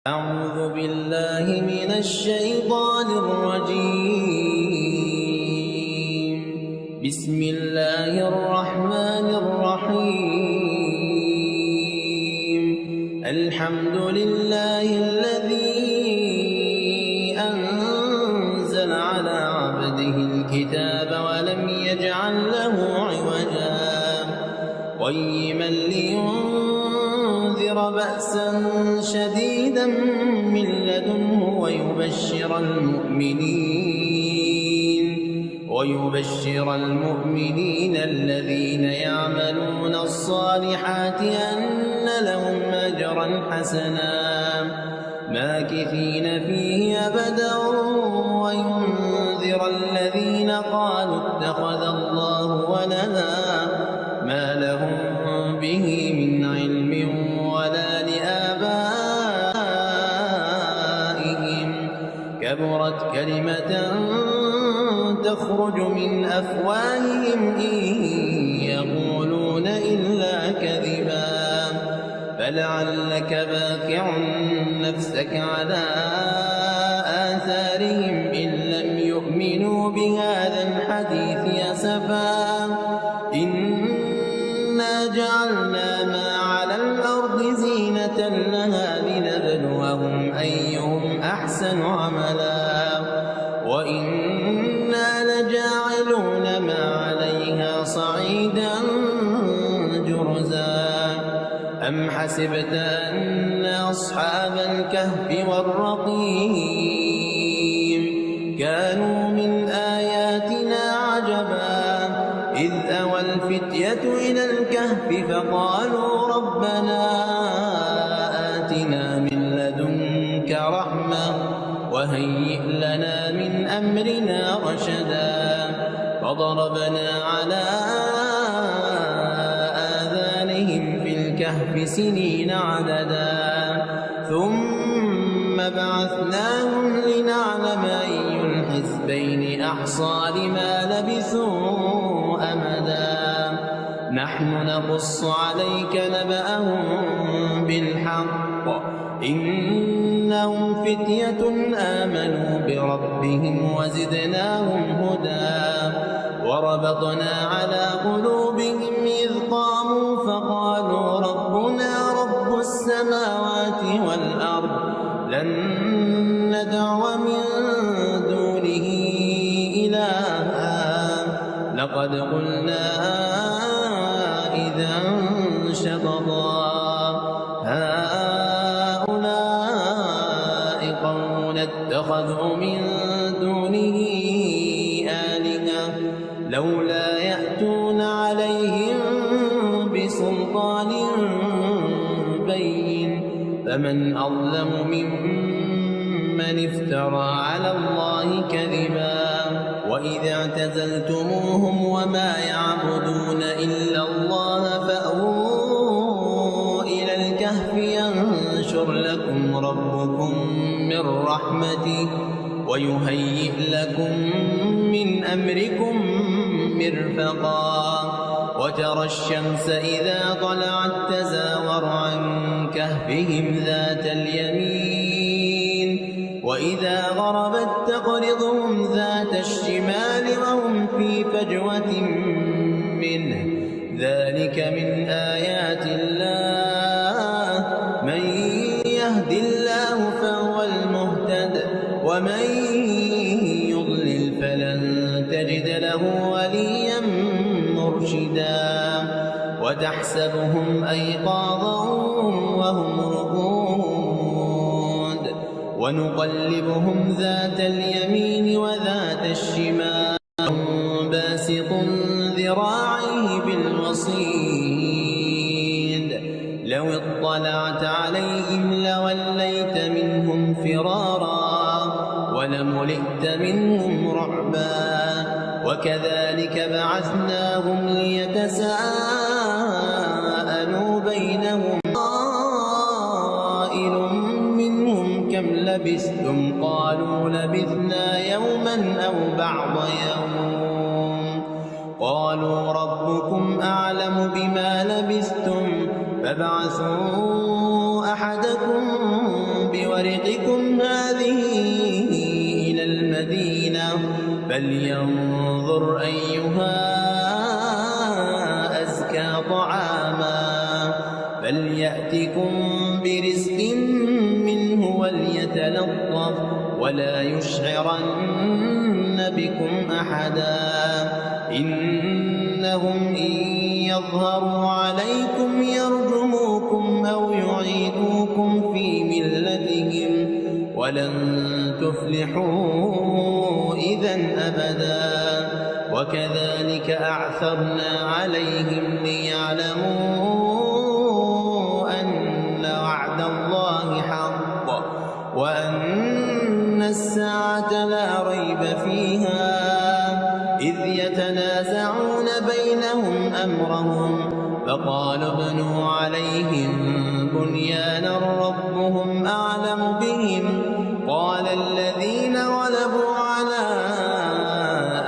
أعوذ بالله من الشيطان الرجيم. بسم الله الرحمن الرحيم. الحمد لله الذي أنزل على عبده الكتاب ولم يجعل له عوجا قيما لينذر بأسا شديدا من لدنه ويبشر المؤمنين الذين يعملون الصالحات أن لهم أجرا حسنا ماكثين فيه أبدا وينذر الذين قالوا اتخذ الله ولدا ما لهم به من علم ولا لآبائهم كبرت كلمة تخرج من أفواههم إن يقولون إلا كذبا فلعلك باخع نفسك على آثارهم إن لم يؤمنوا بهذا الحديث أسفا إنا جعلنا ما على الأرض زينة لها لنبلوهم أيهم أحسن عملا وإنا لجاعلون ما عليها صعيدا جرزا أم حسبت أن أصحاب الكهف والرقيم كانوا من آياتنا عجبا إذ أوى الفتية إلى الكهف فقالوا ربنا آتنا من لدنك رحمة وهيئ لنا من أمرنا رشدا فضربنا على آذانهم في الكهف سنين عددا ثم بعثناهم لنعلم أي الحزبين أحصى لما لبثوا أمدا نحن نقص عليك نبأهم بالحق إنهم فتية آمنوا بربهم وزدناهم هدى وربطنا على قلوبهم إذ قاموا فقالوا ربنا رب السماوات والأرض لن ندعو من دونه إلها لقد قلنا إذا شططا هؤلاء قوم اتخذوا من دونه آلهة لولا يأتون عليهم بسلطان بين فمن أظلم ممن افترى على الله كذبا وإذا اعتزلتموهم وما يعبدون إلا الله فأووا إلى الكهف ينشر لكم ربكم من رحمته ويهيئ لكم من أمركم مرفقا وترى الشمس إذا طلعت تزاور عن كهفهم ذات اليمين وإذا غربت تقرضهم ذات الشمال وهم في فجوة منه ذلك من آيات الله من يهد الله فهو المهتد ومن يضلل فلن تجد له وليا مرشدا وتحسبهم أيقاظا وهم رقود ونقلبهم ذات اليمين وذات الشمال باسط ذراعيه بالوصيد لو اطلعت عليهم لوليت منهم فرارا ولملئت منهم رعبا وكذلك بعثناهم ليتساءلوا بينهم قائل منهم كم لبثتم قالوا لبثنا يوما أو بعض يوم قالوا ربكم أعلم بما لبثتم فابعثوا أحدكم بورقكم طريقكم هذه إلى المدينة فلينظر أيها أزكى طعاما فليأتكم برزق منه وليتلطف ولا يشعرن بكم أحدا إنهم إن يظهروا عليكم يرجموكم أو يعيدوكم في ملتهم ولن تفلحوا إذن أبدا وكذلك أعثرنا عليهم ليعلموا أن وعد الله حق وأن الساعة لا ريب فيها إذ يتنازعون بينهم أمرهم فقالوا ابنوا عليهم بنيانا ربهم أعلم بهم قال الذين غلبوا على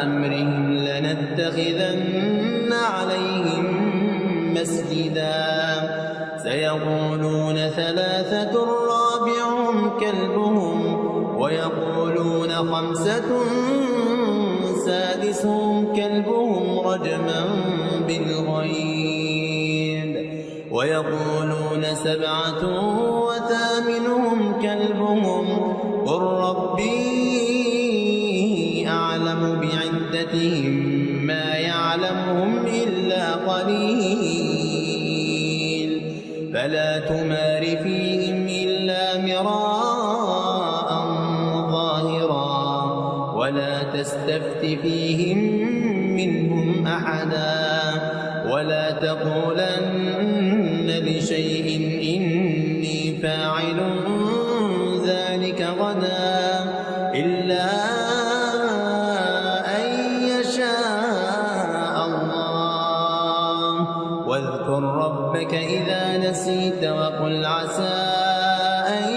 أمرهم لنتخذن عليهم مسجدا سيقولون ثلاثة رابعهم كلبهم ويقولون خمسة سادسهم كلبهم رجما بالغيب ويقولون سبعة وثامنهم كلبهم قل ربي أعلم بعدتهم ما يعلمهم إلا قليل فلا تمار فيهم إلا مراء ظاهرا ولا تستفت فيهم منهم أحدا ولا تقولن لشيء إني فاعل ذلك غدا إلا أن يشاء الله واذكر ربك إذا نسيت وقل عسى أن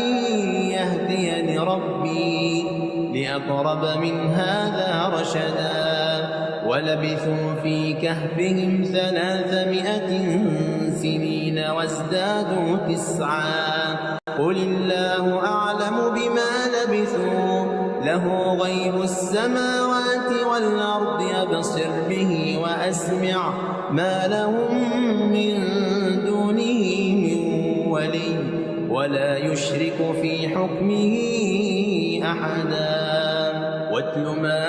يهديني ربي لأقرب من هذا رشدا ولبثوا في كهفهم 300 سنين وازدادوا 9 قل الله أعلم بما لبثوا له غيب السماوات والأرض أبصر به وأسمع ما لهم من دونه من ولي ولا يشرك في حكمه أحدا واتل ما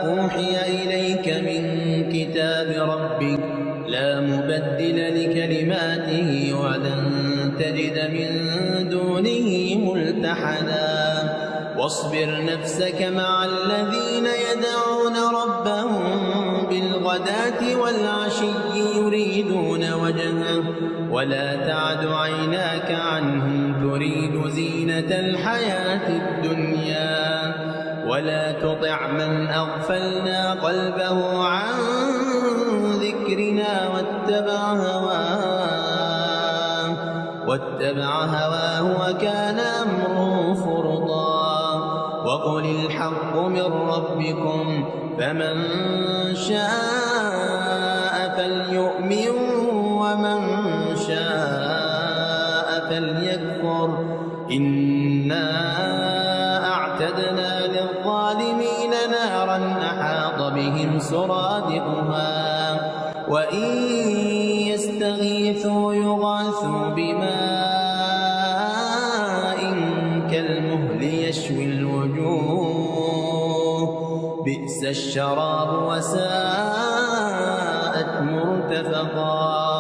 أوحي إليك من كتاب ربك لا مبدل لكلماته ولن تجد من دونه ملتحدا واصبر نفسك مع الذين يدعون ربهم بالغداة والعشي يريدون وجهه ولا تعد عيناك عنهم تريد زينة الحياة الدنيا ولا تطع من أغفلنا قلبه عن ذكرنا واتبع هواه وكان أمره فرطا وقل الحق من ربكم فمن شاء فليؤمن ومن شاء فليكفر إنا أعتدنا للظالمين نارا أحاط بهم سرادقها وإن يستغيثوا يغاثوا بماء كالمهل يشوي الوجوه بئس الشراب وساءت مرتفقا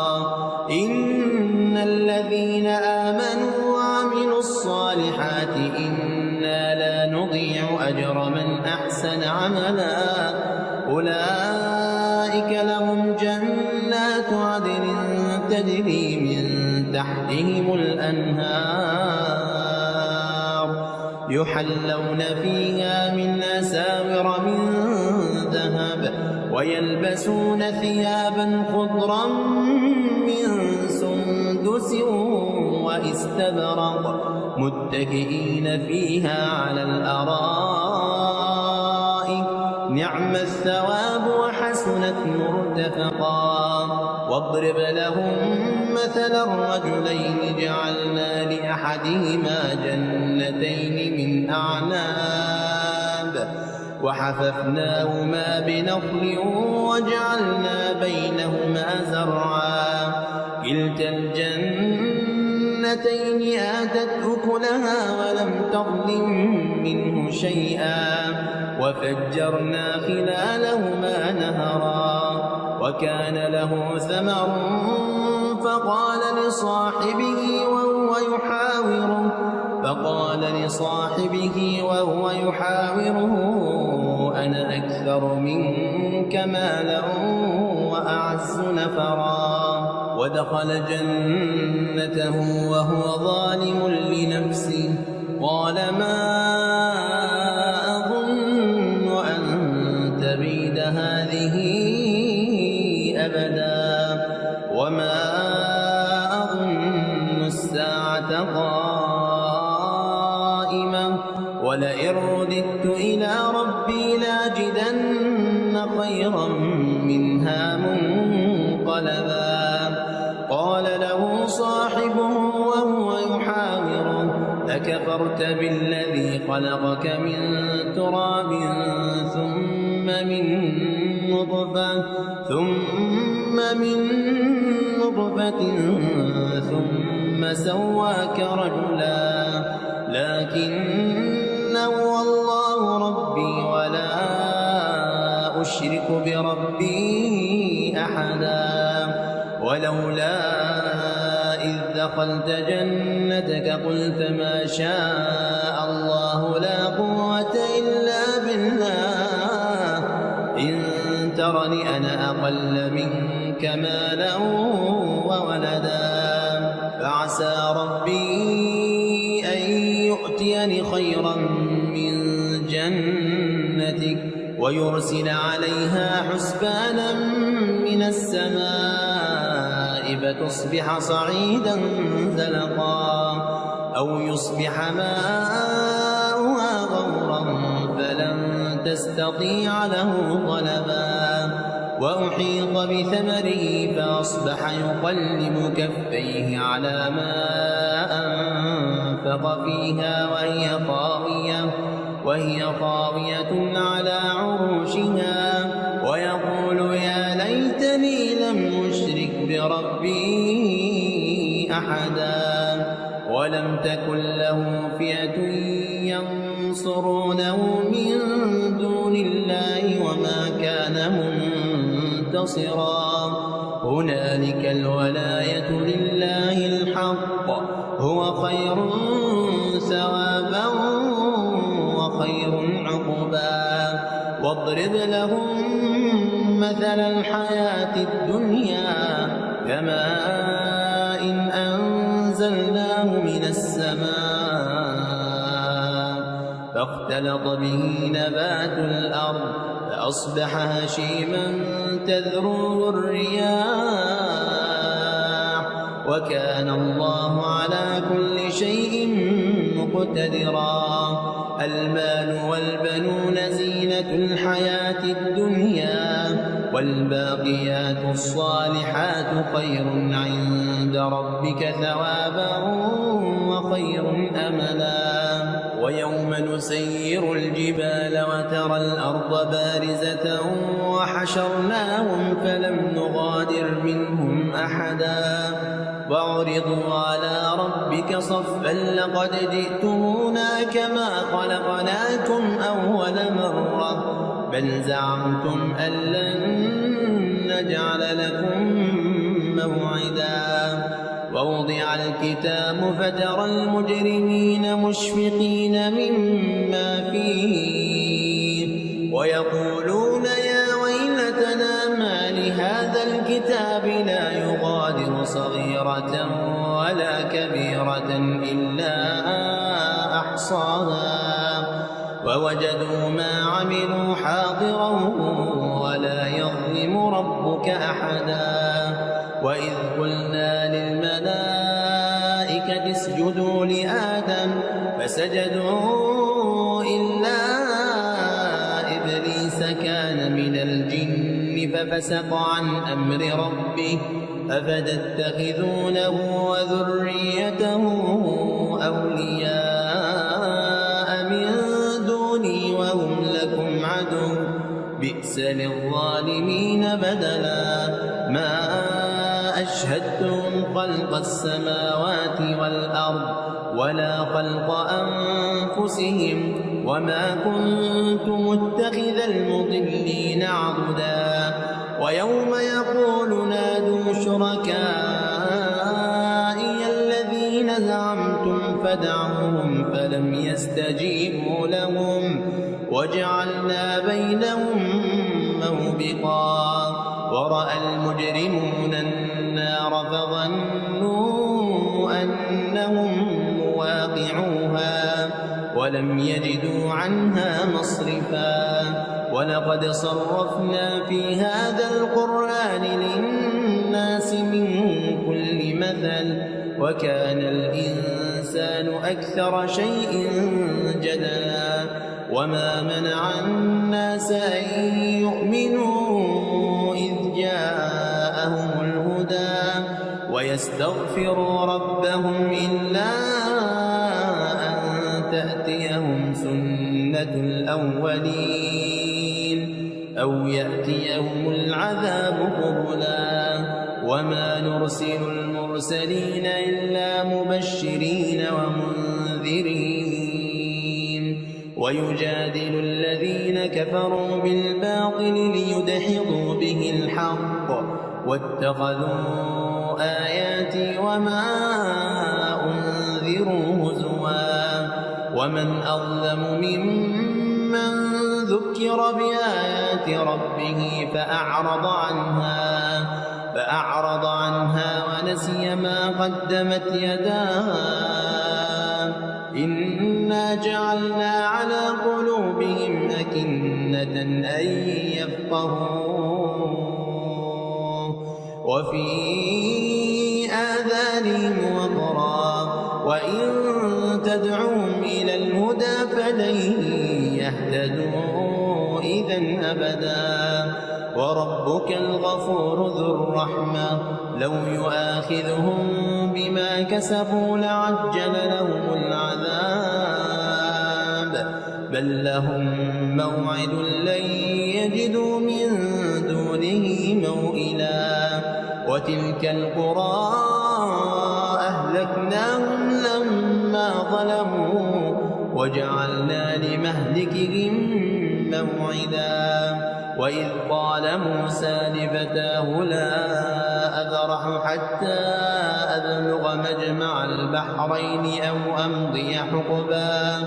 إن الذين آمنوا وعملوا الصالحات إنا لا نضيع أجر من أحسن عملا أولئك لهم جنات عدن تجري من تحتهم الأنهار يحلون فيها من أساور من ذهب ويلبسون ثيابا خضرا من سندس واستبرق متكئين فيها على الأرائك نعم الثواب وحسنت مرتفقا. واضرب لهم مثلا الرجلين جعلنا لأحدهما جنتين من أعناب وحففناهما بنخل وجعلنا بينهما زرعا كلتا الجنتين آتت أكلها ولم تظلم منه شيئا وفجرنا خلالهما نهرا وكان له ثمر فقال لصاحبه وهو يحاوره أنا أكثر منك مالا وأعز نفرا. ودخل جنته وهو ظالم لنفسه قال ما أظن أن تبيد هذه أبدا وما أظن الساعة قائمة ولئن رددت إلى ربي لاجدن خيرا منها منقلبا. قال له صاحبه وهو يحاوره أكفرت بالذي خلقك من تراب ثم من نطفة ثم سواك رجلا لكن هو الله ربي ولا أشرك بربي أحدا. ولولا إذ دخلت جنتك قلت ما شاء الله لا قوة إلا بالله إن ترني أنا أقل منك مالا وولدا فعسى ربي أن يؤتيني خيرا من جنتك ويرسل عليها حسبانا من السماء فتصبح صعيدا زلقا أو يصبح ماؤها غورا فلن تستطيع له طلبا. وأحيط بثمره فأصبح يقلب كفيه على ما أنفق فيها وهي خاوية على عروشها ويقول يا ليتني لم أشرك بربي أحدا. ولم تكن له فئة ينصرونه من دون الله وما كان منتصرا. هنالك الولاية لله الحق هو خير ثوابا وخير عقبا. واضرب لهم مثل الحياة الدنيا كماء إن أنزلناه من السماء فاختلط به نبات الأرض فأصبح هشيما تذروه الرياح وكان الله على كل شيء مقتدرا. المال والبنون زينة الحياة الدنيا والباقيات الصالحات خير عند ربك ثوابا وخير أملا. ويوم نسير الجبال وترى الأرض بارزة وحشرناهم فلم نغادر منهم أحدا وعرضوا على ربك صفا لقد جئتمونا كما خلقناكم أول مرة بل زعمتم أن لن نجعل لكم موعدا. ووضع الكتاب فترى المجرمين مشفقين مما فيه ويقولون يا ويلتنا ما لهذا الكتاب لا يغادر صغيرة ولا كبيرة إلا أحصاها ووجدوا ما عملوا حاضرا ولا يظلم ربك أحدا. وإذ قلنا للملائكة اسجدوا لآدم فسجدوا إلا إبليس كان ففسق عن أمر ربه أفتتخذونه وذريته أولياء من دوني وهم لكم عدو بئس للظالمين بدلا ما أشهدتهم خلق السماوات والأرض ولا خلق أنفسهم وما كنت متخذ المضلين عضدا ويوم يقول نادوا شركائي الذين زعمتم فدعوهم فلم يستجيبوا لهم وجعلنا بينهم موبقا ورأى المجرمون النار فظنوا أنهم مواقعوها ولم يجدوا عنها مصرفا ولقد صرفنا في هذا القرآن للناس من كل مثل وكان الإنسان أكثر شيء جدلا وما منع الناس أن يؤمنوا إذ جاءهم الهدى ويستغفروا ربهم إلا أن تأتيهم سنة الأولين أو يأتيهم العذاب قبلا وما نرسل المرسلين إلا مبشرين ومنذرين ويجادل الذين كفروا بالباطل ليدحضوا به الحق واتخذوا آياتي وما أنذروا هزوا ومن أظلم ممن ذكر بآيات ربه فأعرض عنها ونسي ما قدمت يداه إنا جعلنا على قلوبهم أكنة أن يفقهوا وفي آذانهم وقرا وإن تدعوهم إلى الهدى فلن يهتدوا إذن أبدا وربك الغفور ذو الرحمة لو يؤاخذهم بما كسبوا لعجل لهم العذاب بل لهم موعد لن يجدوا من دونه موئلا وتلك القرى أهلكناهم لما ظلموا وجعلنا لمهلكهم موعدا وإذ قال موسى لفتاه لا أبرح حتى أبلغ مجمع البحرين أو أمضي حقبا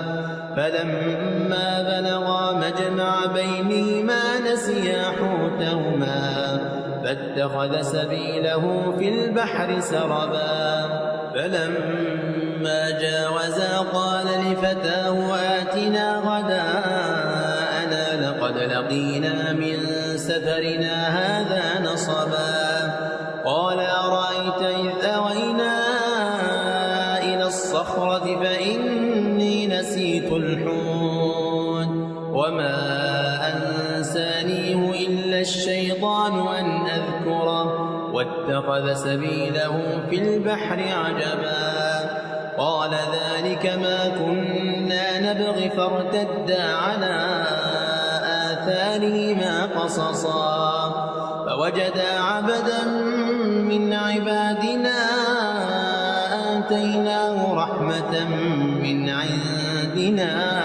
فلما بلغا مجمع بينهما نسيا حوتهما فاتخذ سبيله في البحر سربا فلما جاوزا قال لفتاه آتنا غداءنا لقد لقينا من سفرنا هذا نصبا قال أرأيت إذ أوينا إلى الصخرة فإني نسيت الحوت وما أنسانيه إلا الشيطان أن أذكره واتخذ سبيله في البحر عجبا قال ذلك ما كنا نبغي فارتدا على آثارهما قصصا فوجدا عبدا من عبادنا آتيناه رحمة من عندنا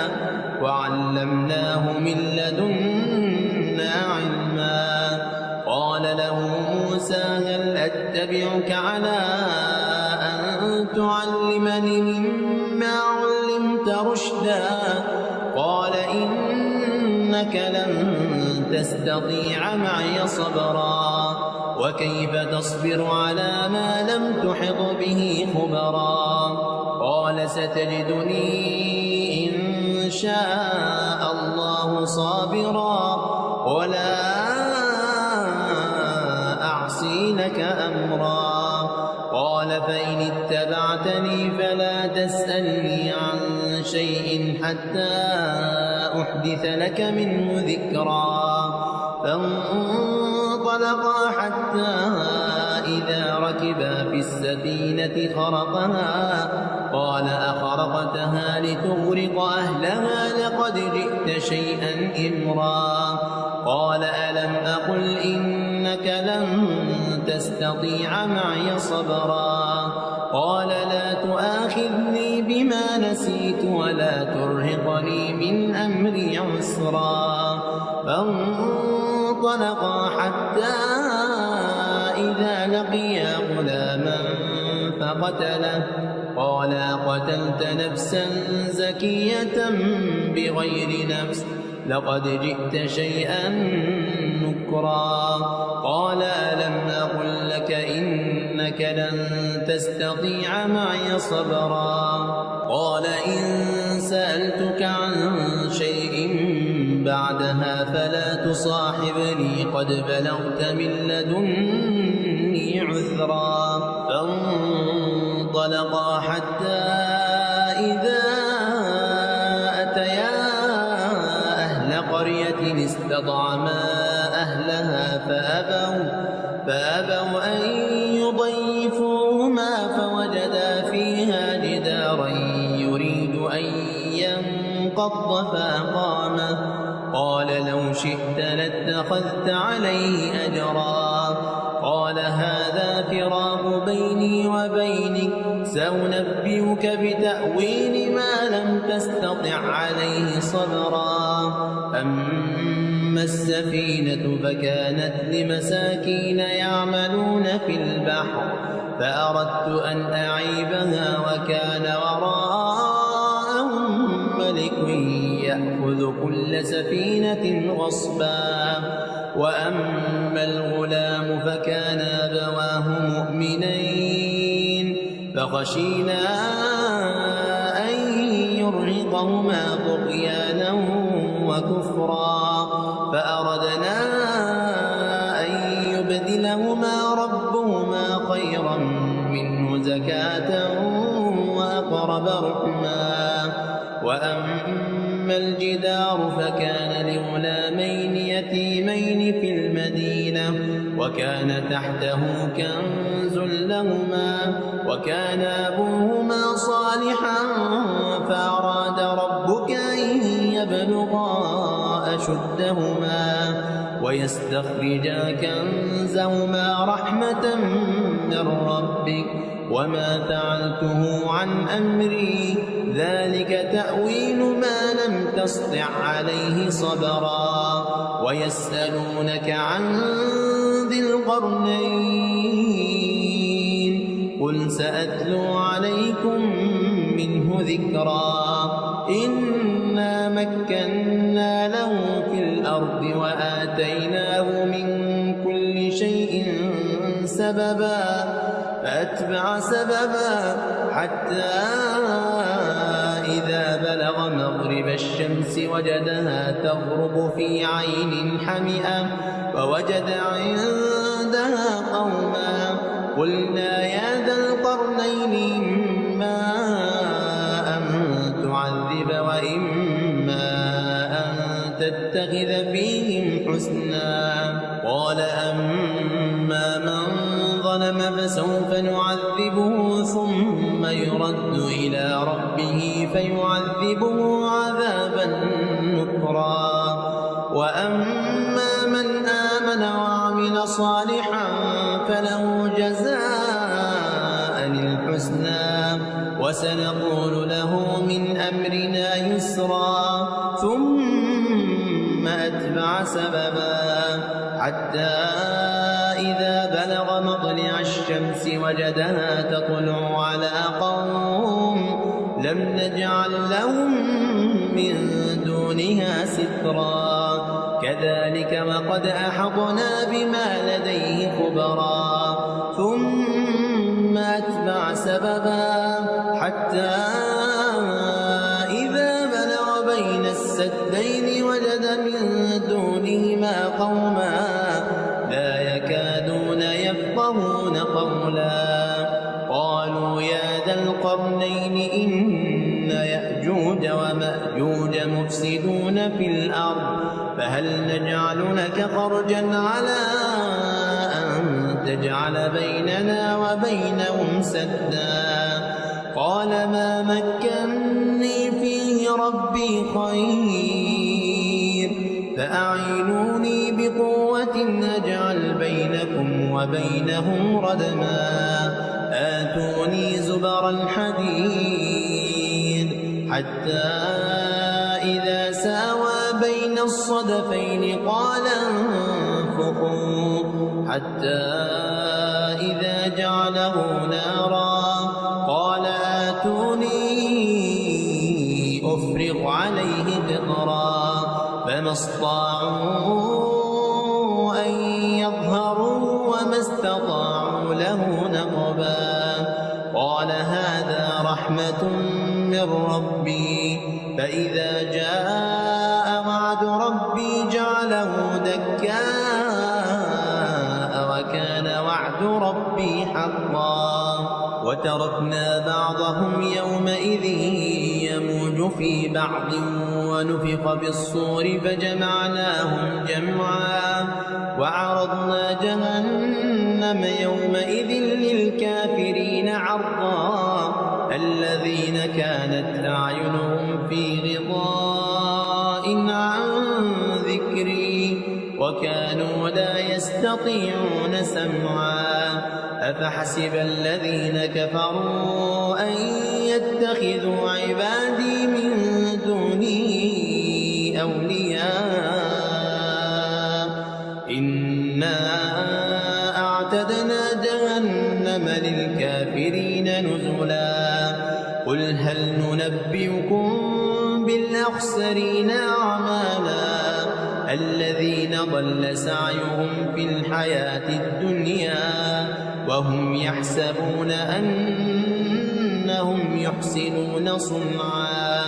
وعلمناه من لدنا علما قال له موسى هل أتبعك على أن تعلمني مما علمت رشدا قال إنك لن تستطيع معي صبرا وكيف تصبر على ما لم تحط به خبرا قال ستجدني إن شاء الله صابرا ولا أعصي لك أمرا قال فإن اتبعتني فلا تسألني عن شيء حتى أحدث لك منه ذكرا فانطلقا فانطلقا حتى إذا ركبا في السفينة خرقها قال أخرقتها لتغرق أهلها لقد جئت شيئا إمرا قال ألم أقل إنك لن تستطيع معي صبرا قال لا تؤاخذني بما نسيت ولا ترهقني من أمري عسرا فانطلقا حتى إذا لقيا غلاما فقتله قال قتلت نفسا زكية بغير نفس لقد جئت شيئا نكرا قال ألم أقل لك إنك لن تستطيع معي صبرا قال إن سألتك عن شيء بعدها فلا تصاحبني قد بلغت من لدني عذرا فانطلقا حتى إذا أتيا أهل قرية استطعما أهلها فأبوا أن يضيفوهما فوجدا فيها جدارا يريد أن ينقض فأقامه قال لو شئت لاتخذت عليه أجرا قال هذا فراق بيني وبينك سأنبئك بتأويل ما لم تستطع عليه صبرا أما السفينة فكانت لمساكين يعملون في البحر فأردت أن أعيبها وكان وراءهم ملك يأخذ كل سفينة غصبا وأما الغلام فكان أبواه مؤمنين فخشينا أن يرهقهما طغيانا وكفرا فأردنا أن يبدلهما ربهما خيرا منه زكاة وأقرب رحما وأما الجدار فكان لغلامين يتيمين في المدينة وكان تحته كنز لهما وكان أبوهما صالحا فأراد ربك أن يبلغا أشدهما ويستخرجا كنزهما رحمة من ربك وما فعلته عن أمري ذلك تأويل ما لم تسطع عليه صبرا ويسألونك عن ذي القرنين قل سأتلو عليكم منه ذكرا إنا مكنا له في الأرض وآتيناه من كل شيء سببا فأتبع سببا حتى إذا بلغ مغرب الشمس وجدها تغرب في عين حمئة ووجد عندها قوما قلنا يا ذا القرنين إما أن تعذب وإما أن تتخذ فيهم حسنا قال أما من ظلم فسوف نعذبه ثم يرد إلى ربه فيعذبه عذابا نكرا وأما من آمن وعمل صالحا فله جزاء الحسنى وسنقول له من أمرنا يسرا ثم أتبع سببا حتى إذا بلغ مطلع الشمس وجدها تطلع على قوم لم نجعل لهم من دونها سترا كذلك وقد أحطنا بما لديه خبرا ثم أتبع سببا حتى إذا بلغ بين السدين وجد من دونهما قوما لا يكادون يفقهون قولا قالوا يا ذا القرنين إن يأجوج ومأجوج مفسدون في الأرض فهل نجعل لك خرجا على تجعل بيننا وبينهم سدا قال ما مكني فيه ربي خير فأعينوني بقوة أجعل بينكم وبينهم ردما آتوني زبر الحديد حتى إذا ساوى بين الصدفين قال انفخوا حتى إذا جعله نارا قال آتوني أفرغ عليه قطرا فما استطاعوا أن يظهروا وما استطاعوا له نقبا قال هذا رحمة من ربي فإذا جاء وعد ربي جعله دكاء وكان وعد ربي حقا وتركنا بعضهم يومئذ يموج في بعض ونفخ بالصور فجمعناهم جمعا وعرضنا جهنم يومئذ للكافرين عرضا الذين كانت أعينهم في غطاء عن ذكري وكانوا لا يستطيعون سمعا أفحسب الذين كفروا أن يتخذوا عبادي من دوني أولياء إنا أعتدنا جهنم للكافرين نزلا قل هل ننبئكم بالأخسرين أعمالا الذين ضل سعيهم في الحياة الدنيا وهم يحسبون أنهم يحسنون صنعا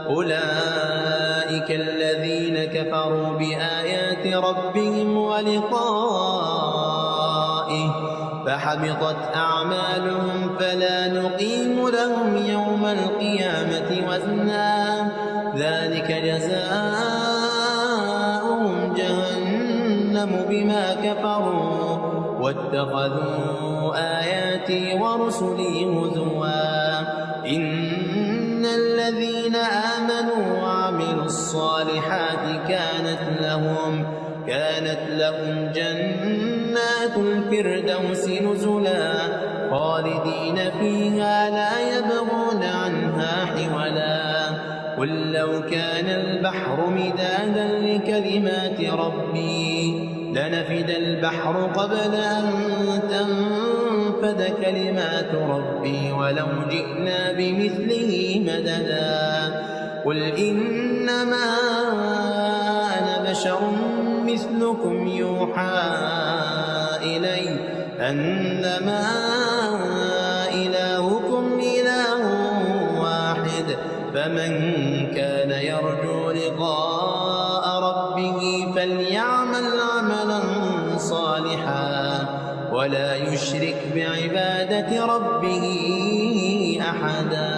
أولئك الذين كفروا بآيات ربهم ولقائه فحبطت أعمالهم فلا نقيم لهم يوم القيامة وزنا ذلك جزاؤهم جهنم بما كفروا واتخذوا آياتي ورسلي هزوا إن الذين آمنوا وعملوا الصالحات كانت لهم جنات الفردوس نزلا خالدين فيها لا يبغون عنها حولا قل لو كان البحر مدادا لكلمات ربي لنفد البحر قبل أن تنفد كلمات ربي ولو جئنا بمثله مددا قل إنما أنا بشر مثلكم يوحى إلي أنما إلهكم إله واحد فمن كان يرجو لقاء ربه فليعمل عملا صالحا ولا يشرك بعبادة ربه أحدا